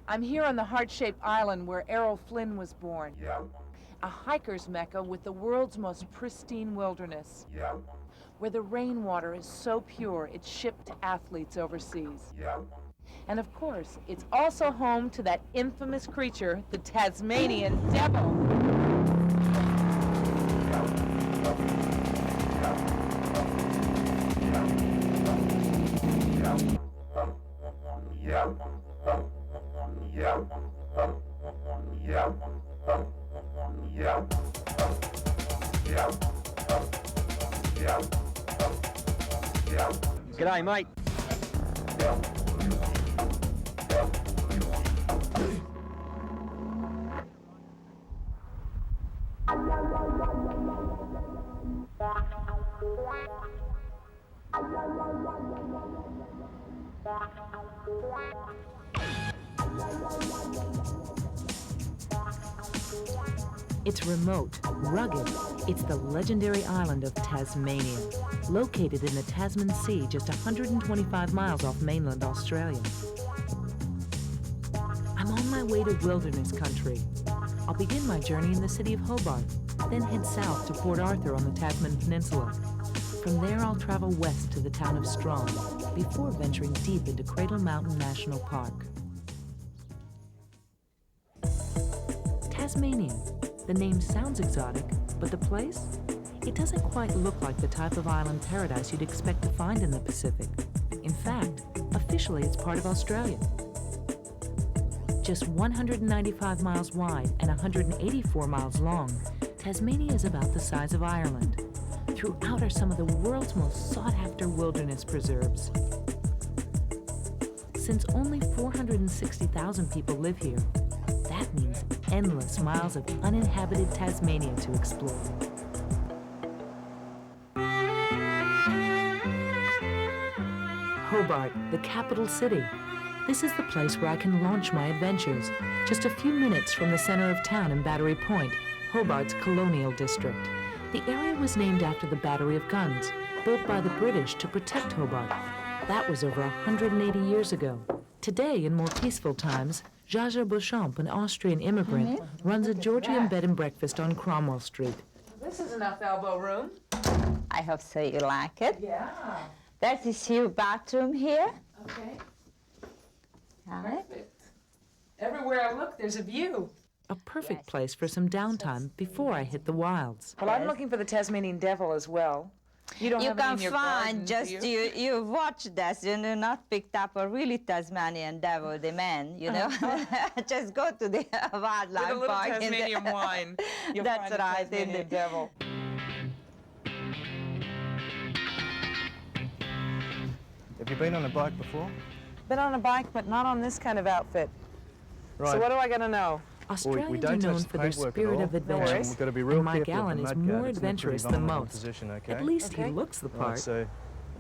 I'm here on the heart-shaped island where Errol Flynn was born. A hiker's mecca with the world's most pristine wilderness. Where the rainwater is so pure it's shipped to athletes overseas. And of course, it's also home to that infamous creature, the Tasmanian devil. G'day, mate. It's remote, rugged. It's the legendary island of Tasmania, located in the Tasman Sea just 125 miles off mainland Australia. I'm on my way to wilderness country. I'll begin my journey in the city of Hobart, then head south to Port Arthur on the Tasman Peninsula. From there, I'll travel west to the town of Strong, before venturing deep into Cradle Mountain National Park. Tasmania. The name sounds exotic, but the place? It doesn't quite look like the type of island paradise you'd expect to find in the Pacific. In fact, officially it's part of Australia. Just 195 miles wide and 184 miles long, Tasmania is about the size of Ireland. Throughout are some of the world's most sought-after wilderness preserves. Since only 460,000 people live here, that means endless miles of uninhabited Tasmania to explore. Hobart, the capital city. This is the place where I can launch my adventures, just a few minutes from the center of town in Battery Point, Hobart's colonial district. The area was named after the battery of guns, built by the British to protect Hobart. That was over 180 years ago. Today, in more peaceful times, Jaja Beauchamp, an Austrian immigrant, runs a Georgian bed and breakfast on Cromwell Street. This is enough elbow room. I hope so you like it. Yeah. That is your bathroom here. Okay. All right. Perfect. Everywhere I look, there's a view. A perfect place for some downtime before I hit the wilds. Well, I'm looking for the Tasmanian devil as well. You don't You have any can in your find garden, just do you watch this, you know, not picked up a really Tasmanian devil, the man, you know. Just go to the wildlife With a little park. Tasmanian wine. You'll That's find the right, Tasmanian devil. Have you been on a bike before? Been on a bike, but not on this kind of outfit. Right. So what do I gotta know? Australians don't are known touch for the their paintwork at spirit all. of adventure, We've got to be real and Mike careful Allen with is the mud more guard. It's in a pretty adventurous than vulnerable most. position, okay? At least Okay. he looks the Right, part. so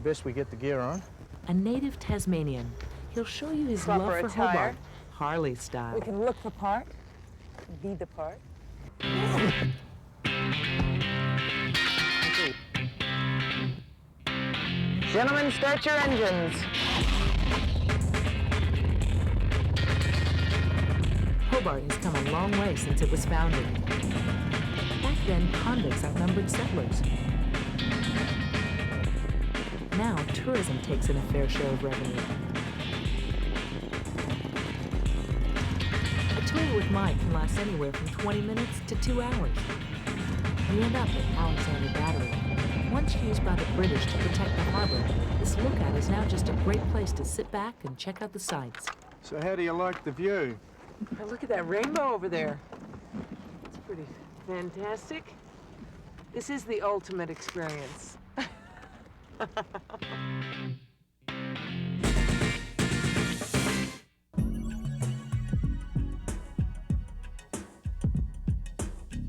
best we get the gear on. A native Tasmanian, he'll show you his Proper love for attire. Hobart, Harley style. We can look the part, be the part. Gentlemen, start your engines. Hobart has come a long way since it was founded. Back then, convicts outnumbered settlers. Now, tourism takes in a fair share of revenue. A tour with Mike can last anywhere from 20 minutes to 2 hours. We end up at Alexander Battery. Once used by the British to protect the harbor, this lookout is now just a great place to sit back and check out the sights. So how do you like the view? Now look at that rainbow over there. It's pretty fantastic. This is the ultimate experience.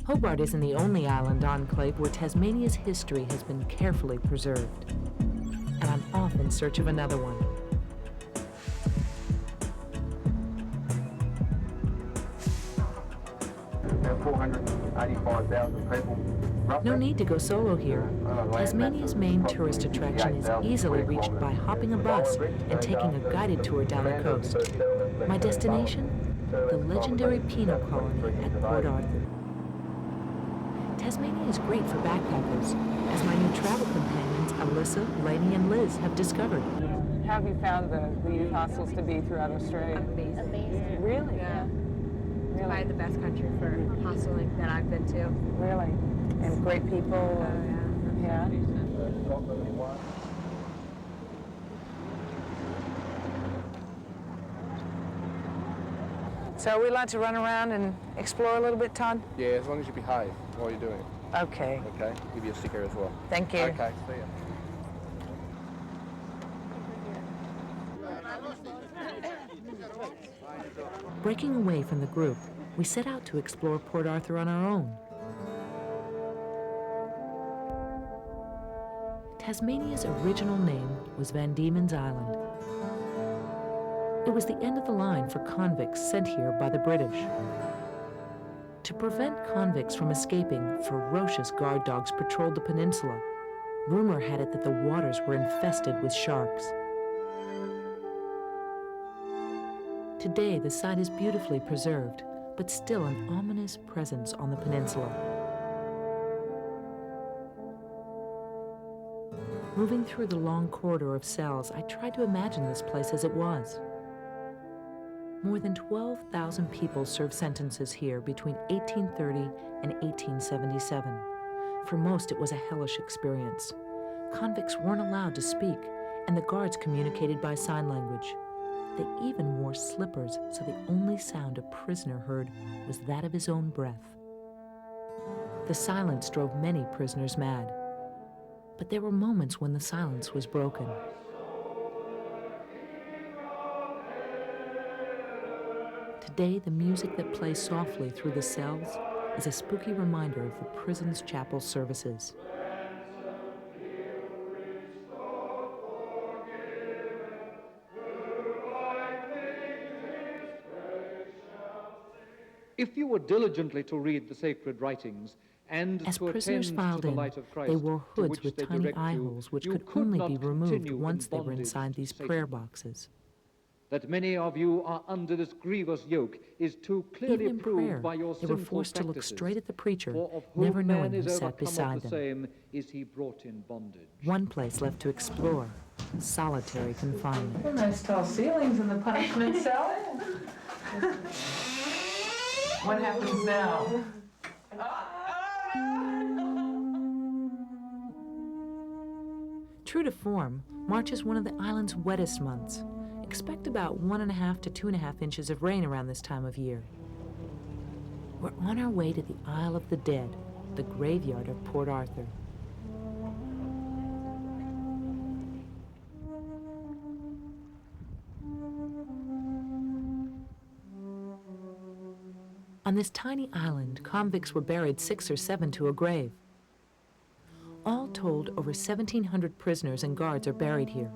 Hobart isn't the only island enclave where Tasmania's history has been carefully preserved. And I'm off in search of another one. About 485,000 people. Roughly. No need to go solo here. Tasmania's main tourist attraction is easily reached by hopping a bus and taking a guided tour down the coast. My destination? the legendary penal colony at Port Arthur. Tasmania is great for backpackers, as my new travel companions Alyssa, Lainey, and Liz have discovered. How have you found the youth hostels to be throughout Australia? Amazing. Really? Yeah. It's Really? probably the best country for hosteling that I've been to. Really? And great people? Oh, Yeah? So are we allowed to run around and explore a little bit, Todd? Yeah, as long as you behave while you're doing it. Okay. Okay, give you a sticker as well. Thank you. Okay, see ya. Breaking away from the group, we set out to explore Port Arthur on our own. Tasmania's original name was Van Diemen's Island. It was the end of the line for convicts sent here by the British. To prevent convicts from escaping, ferocious guard dogs patrolled the peninsula. Rumor had it that the waters were infested with sharks. Today, the site is beautifully preserved, but still an ominous presence on the peninsula. Moving through the long corridor of cells, I tried to imagine this place as it was. More than 12,000 people served sentences here between 1830 and 1877. For most, it was a hellish experience. Convicts weren't allowed to speak, and the guards communicated by sign language. They even wore slippers, so the only sound a prisoner heard was that of his own breath. The silence drove many prisoners mad. But there were moments when the silence was broken. Today, the music that plays softly through the cells is a spooky reminder of the prison's chapel services. If you were diligently to read the sacred writings and As to prisoners attend filed to the in, light of Christ, they wore to hoods which with they tiny direct eye you, holes which you could could only not be removed continue in once they were bondage inside to these Satan. prayer boxes. That many of you are under this grievous yoke is too clearly Even in prayer, proved by your they were sinful forced to look practices. straight at the preacher, For of whom never knowing man who is sat overcome beside of the them. same is he brought in bondage. One place left to explore, solitary confinement. Nice tall ceilings in the punishment cell. What happens now? True to form, March is one of the island's wettest months. Expect about 1.5 to 2.5 inches of rain around this time of year. We're on our way to the Isle of the Dead, the graveyard of Port Arthur. On this tiny island, convicts were buried 6 or 7 to a grave. All told, over 1,700 prisoners and guards are buried here.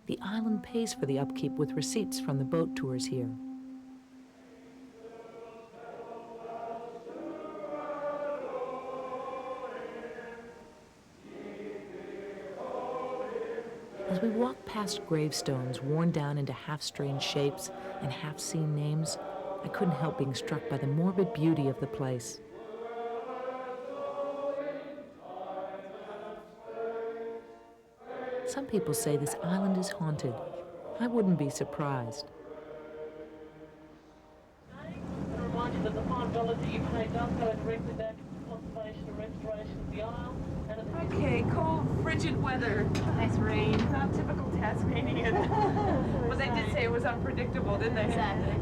The island pays for the upkeep with receipts from the boat tours here. As we walk past gravestones worn down into half-strange shapes and half-seen names, I couldn't help being struck by the morbid beauty of the place. Some people say this island is haunted. I wouldn't be surprised. A reminder that the $5 that you paid does go directly back to conservation and restoration of the isle. And Okay, cold, frigid weather. Nice rain. Not typical Tasmanian. But they did say it was unpredictable, didn't they? Exactly.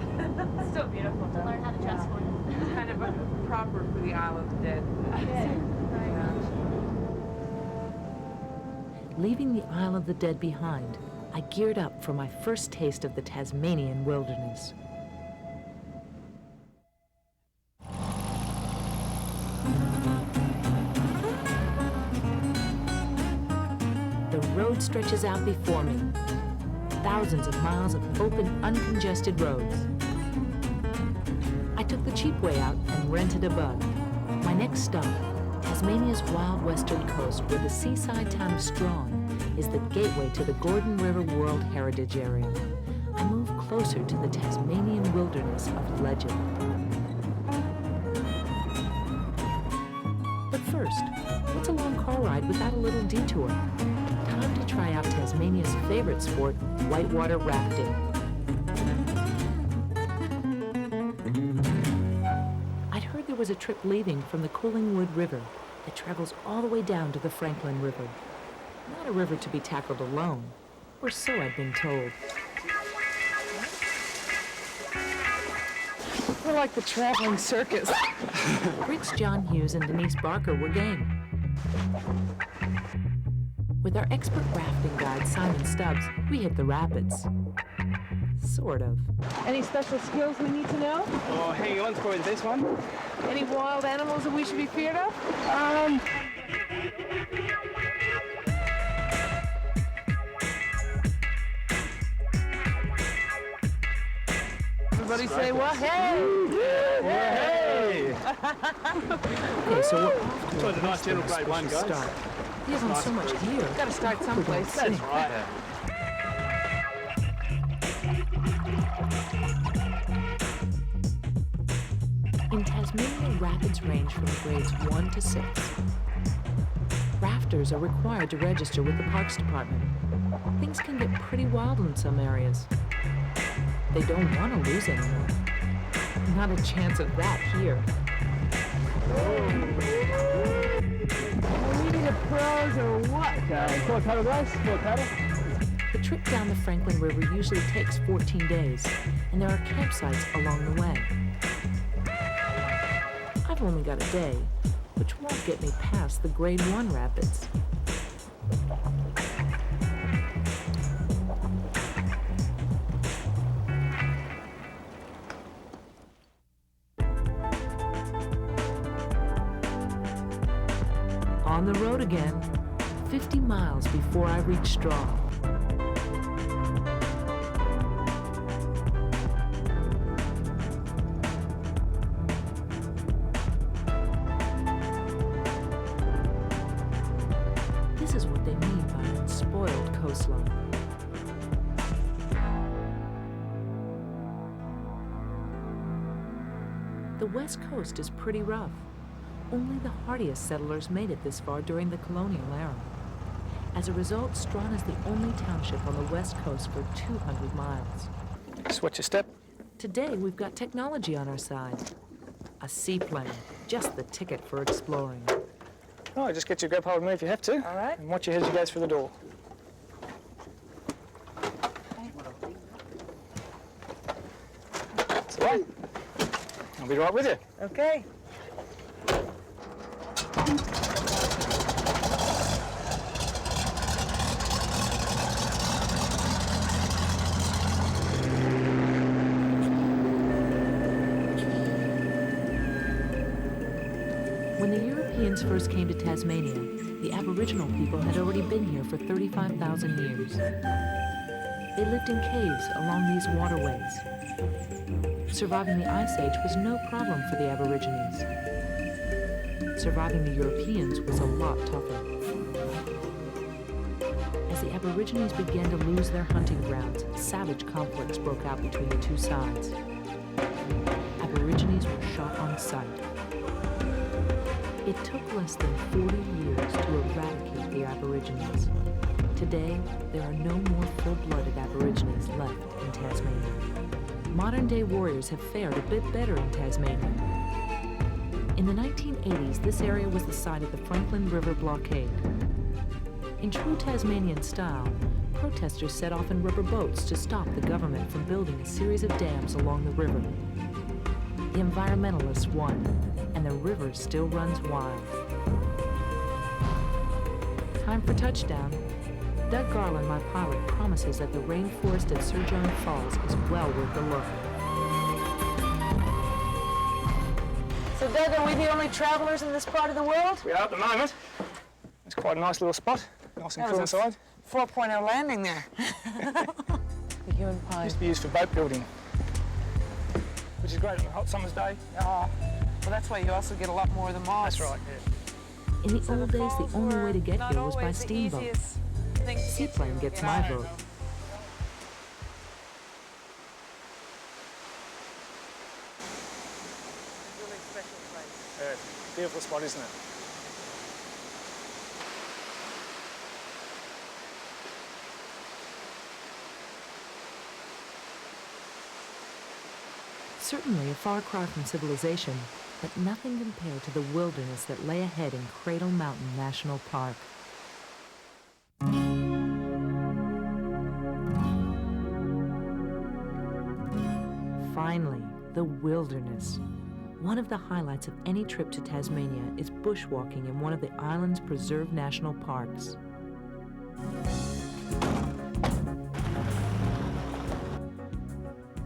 It's still beautiful, To though. learn how to dress for it. It's kind of a proper for the Isle of the Dead. Leaving the Isle of the Dead behind, I geared up for my first taste of the Tasmanian wilderness. The road stretches out before me. Thousands of miles of open, uncongested roads. I took the cheap way out and rented a bug. My next stop, Tasmania's wild western coast, where the seaside town of Strahan is the gateway to the Gordon River World Heritage Area. I move closer to the Tasmanian wilderness of legend. But first, what's a long car ride without a little detour? Time to try out Tasmania's favorite sport, whitewater rafting. I'd heard there was a trip leaving from the Collingwood River that travels all the way down to the Franklin River. Not a river to be tackled alone, or so I'd been told. We're like the traveling circus. Brits John Hughes and Denise Barker were game. With our expert rafting guide, Simon Stubbs, we hit the rapids. Sort of. Any special skills we need to know? Oh, hang on, probably the best one. Any wild animals that we should be feared of? Everybody say what? Hey! Hey! Okay, so we're off to So it's a nice general grade one, guys. start. He has on so much gear. Gotta start someplace. That's right. In Tasmania, rapids range from grades 1 to 6. Rafters are required to register with the Parks Department. Things can get pretty wild in some areas. They don't want to lose anyone. Not a chance of that here. Are we the pros or what? Okay, full paddle, guys. Full paddle. The trip down the Franklin River usually takes 14 days, and there are campsites along the way. I've only got a day, which won't get me past the grade 1 rapids. On the road again, 50 miles before I reach Straw. This is what they mean by an unspoiled coastline. The west coast is pretty rough. Only the hardiest settlers made it this far during the colonial era. As a result, Strawn is the only township on the west coast for 200 miles. Switch your step. Today, we've got technology on our side. A seaplane, just the ticket for exploring. Oh, just get your grab hold of me if you have to. All right. And watch your head as you go through the door. That's all right. I'll be right with you. Okay. When the Europeans first came to Tasmania, the Aboriginal people had already been here for 35,000 years. They lived in caves along these waterways. Surviving the Ice Age was no problem for the Aborigines. Surviving the Europeans was a lot tougher. As the Aborigines began to lose their hunting grounds, savage conflicts broke out between the two sides. Aborigines were shot on sight. It took less than 40 years to eradicate the Aborigines. Today, there are no more full-blooded Aborigines left in Tasmania. Modern-day warriors have fared a bit better in Tasmania. In the 1980s, this area was the site of the Franklin River blockade. In true Tasmanian style, protesters set off in rubber boats to stop the government from building a series of dams along the river. The environmentalists won, and the river still runs wild. Time for touchdown. Doug Garland, my pilot, promises that the rainforest at Sir John Falls is well worth the look. So, Doug, are we the only travelers in this part of the world? We are at the moment. It's quite a nice little spot. Nice and cool inside. 4.0 landing there. The human pine. Used to be used for boat building, which is great on a hot summer's day. Oh, well, that's why you also get a lot more of the moss. That's right, yeah. In the old days, the only way to get here was by steamboat. Seaplane gets my vote. Yeah, beautiful spot, isn't it? Certainly a far cry from civilization, but nothing compared to the wilderness that lay ahead in Cradle Mountain National Park. Finally, the wilderness. One of the highlights of any trip to Tasmania is bushwalking in one of the island's preserved national parks.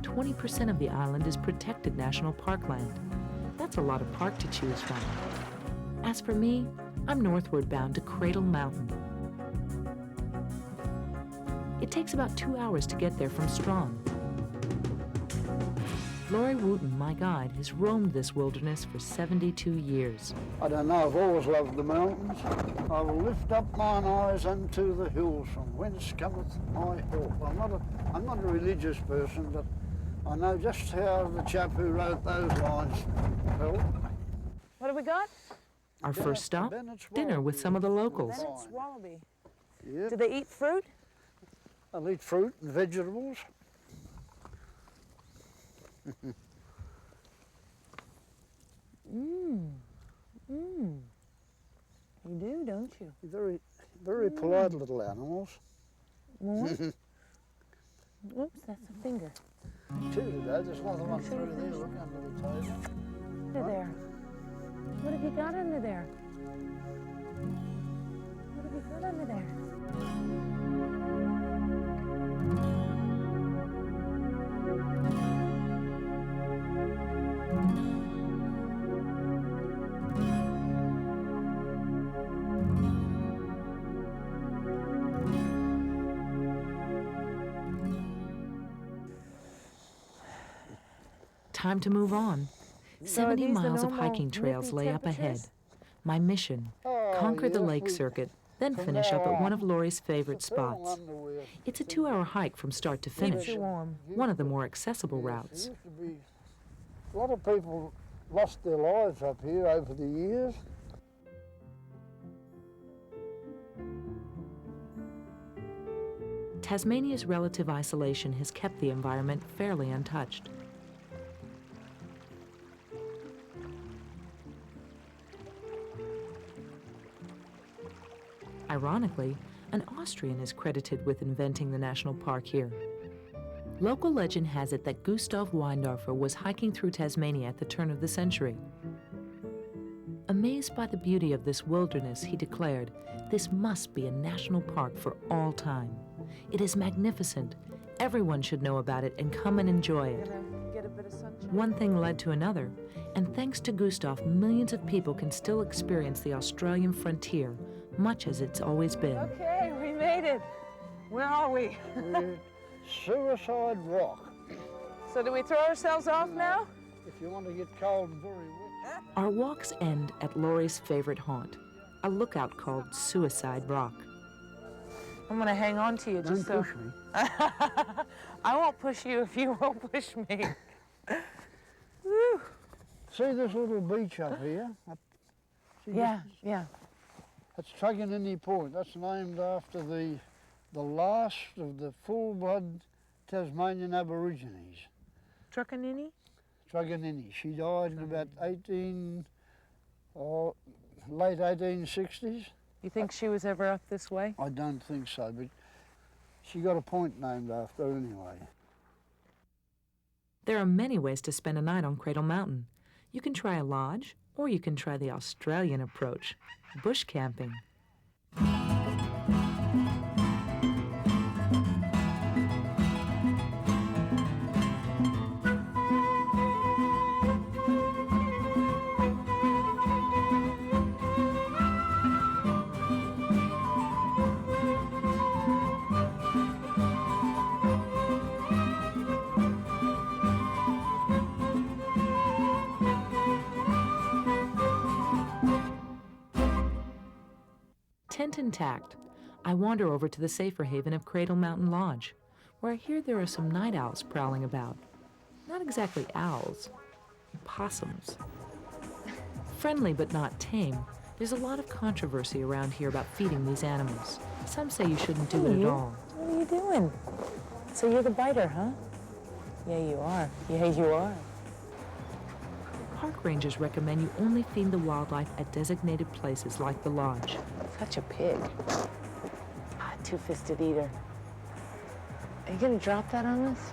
"20% of the island is protected national parkland. That's a lot of park to choose from. As for me, I'm northward bound to Cradle Mountain. It takes about 2 hours to get there from Strong. Laurie Wooten, my guide, has roamed this wilderness for 72 years. I don't know, I've always loved the mountains. I will lift up mine eyes unto the hills, from whence cometh my help. I'm not a religious person, but I know just how the chap who wrote those lines felt. What have we got? Our first stop, dinner with some of the locals. Bennett's wallaby. Yep. Do they eat fruit? I'll eat fruit and vegetables. You do, don't you? Very, very polite little animals. More? Oops, that's a finger. Two today, there's another one through there, look under the table. Under there. What have you got under there? What have you got under there? Time to move on. So are 70 these the miles of normal hiking trails winter lay up ahead. temperatures? My mission, conquer the yes, lake we- circuit, then from finish up now at one on, of Laurie's favorite it's a fair spots. underwear. It's a 2-hour hike from start to finish, you warm. one of the more accessible Yes, routes. there used to be a lot of people lost their lives up here over the years. Tasmania's relative isolation has kept the environment fairly untouched. Ironically, an Austrian is credited with inventing the national park here. Local legend has it that Gustav Weindorfer was hiking through Tasmania at the turn of the century. Amazed by the beauty of this wilderness, he declared, "This must be a national park for all time. It is magnificent. Everyone should know about it and come and enjoy it." Gonna get a bit of sunshine? One thing led to another, and thanks to Gustav, millions of people can still experience the Australian frontier, much as it's always been. Okay, we made it. Where are we? We're at Suicide Rock. So do we throw ourselves off now? If you want to get cold and very wet. Our walks end at Laurie's favorite haunt, a lookout called Suicide Rock. I'm gonna hang on to you Don't just so. push me. I won't push you if you won't push me. Woo. See this little beach up here? See Yeah, this? yeah. That's Truganini Point. That's named after the last of the full-blood Tasmanian Aborigines. Trucanini? Truganini. She died in about late 1860s. You think she was ever up this way? I don't think so, but she got a point named after her anyway. There are many ways to spend a night on Cradle Mountain. You can try a lodge, or you can try the Australian approach, bush camping. Tent intact, I wander over to the safer haven of Cradle Mountain Lodge, where I hear there are some night owls prowling about. Not exactly owls, possums. Friendly but not tame, there's a lot of controversy around here about feeding these animals. Some say you shouldn't do it at all. What are you doing? So you're the biter, huh? Yeah, you are. Yeah, you are. Park rangers recommend you only feed the wildlife at designated places like the lodge. Such a pig. Ah, two-fisted eater. Are you gonna drop that on us?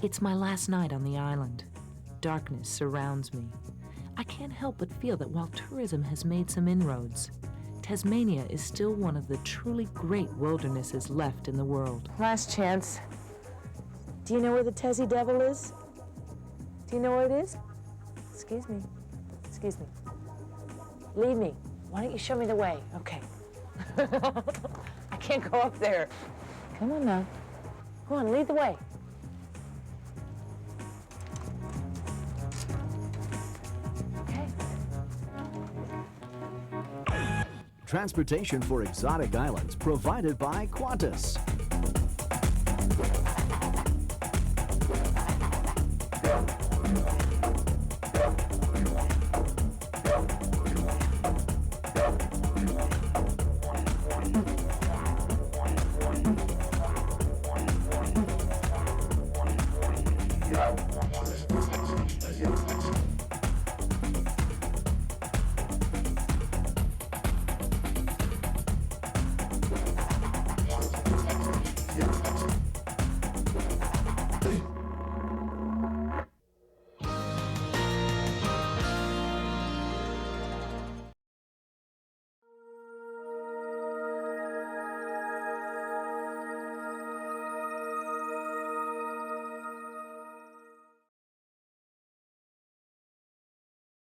It's my last night on the island. Darkness surrounds me. I can't help but feel that while tourism has made some inroads, Tasmania is still one of the truly great wildernesses left in the world. Last chance. Do you know where the Tassie Devil is? Do you know where it is? Excuse me. Excuse me. Lead me. Why don't you show me the way? Okay. I can't go up there. Come on now. Come on, lead the way. Okay. Transportation for exotic islands provided by Qantas.